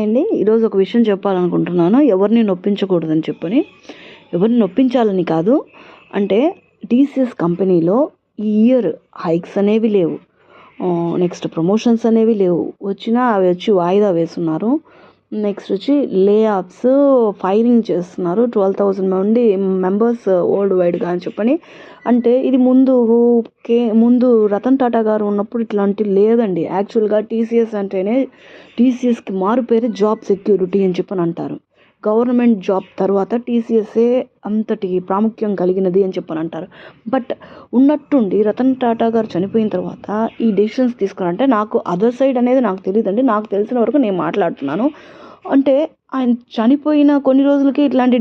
అండి. ఈరోజు ఒక విషయం చెప్పాలనుకుంటున్నాను. ఎవరిని నొప్పించకూడదని చెప్పని. ఎవరిని నొప్పించాలని కాదు. అంటే టీసీఎస్ కంపెనీలో ఈ ఇయర్ హైక్స్ అనేవి లేవు. నెక్స్ట్ ప్రమోషన్స్ అనేవి లేవు. వచ్చినా అవి వచ్చి వాయిదా వేస్తున్నారు. నెక్స్ట్ వచ్చి లే ఆఫ్స్, ఫైరింగ్ చేస్తున్నారు 12,000 మంది మెంబర్స్ వరల్డ్ వైడ్గా అని చెప్పని. అంటే ఇది ముందు రతన్ టాటా గారు ఉన్నప్పుడు ఇట్లాంటివి లేదండి. యాక్చువల్గా టీసీఎస్ అంటేనే టీసీఎస్కి మారు పేరు జాబ్ సెక్యూరిటీ అని చెప్పని అంటారు. గవర్నమెంట్ జాబ్ తర్వాత టీసీఎస్ఏ అంతటి ప్రాముఖ్యం కలిగినది అని చెప్పని అంటారు. బట్ ఉన్నట్టుండి రతన్ టాటా గారు చనిపోయిన తర్వాత ఈ డెసిషన్స్ తీసుకున్నారంటే, నాకు అదర్ సైడ్ అనేది నాకు తెలియదండి. నాకు తెలిసిన వరకు నేను మాట్లాడుతున్నాను. అంటే ఆయన చనిపోయిన కొన్ని రోజులకి ఇట్లాంటి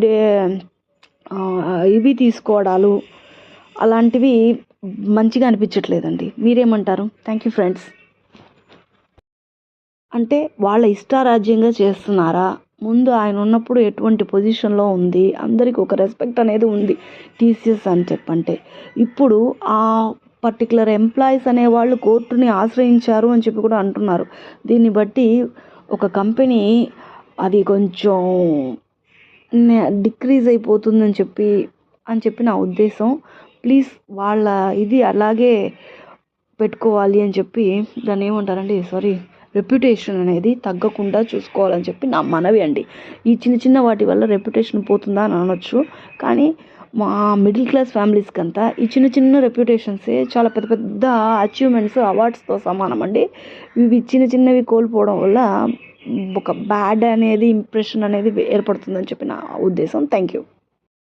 ఇవి తీసుకోవడాలు అలాంటివి మంచిగా అనిపించట్లేదండి. మీరేమంటారు? Thank you friends. అంటే వాళ్ళ ఇష్టారాజ్యంగా చేస్తున్నారా? ముందు ఆయన ఉన్నప్పుడు ఎటువంటి పొజిషన్లో ఉంది? అందరికీ ఒక రెస్పెక్ట్ అనేది ఉంది టీసీఎస్ అని చెప్పంటే. ఇప్పుడు ఆ పర్టికులర్ ఎంప్లాయీస్ అనేవాళ్ళు కోర్టుని ఆశ్రయించారు అని చెప్పి కూడా అంటున్నారు. దీన్ని బట్టి ఒక కంపెనీ అది కొంచెం డిక్రీజ్ అయిపోతుందని చెప్పి నా ఉద్దేశం. ప్లీజ్ వాళ్ళ ఇది అలాగే పెట్టుకోవాలి అని చెప్పి, దాన్ని ఏమంటారండి, రెప్యుటేషన్ అనేది తగ్గకుండా చూసుకోవాలని చెప్పి నా మనవి అండి. ఈ చిన్న వాటి వల్ల రెప్యుటేషన్ పోతుందా అని అనొచ్చు. కానీ మా మిడిల్ క్లాస్ ఫ్యామిలీస్కి అంతా ఈ చిన్న రెప్యుటేషన్సే చాలా పెద్ద అచీవ్మెంట్స్, అవార్డ్స్తో సమానం అండి. ఇవి చిన్నవి కోల్పోవడం వల్ల ఒక బ్యాడ్ అనేది ఇంప్రెషన్ అనేది ఏర్పడుతుందని చెప్పి నా ఉద్దేశం. Thank you.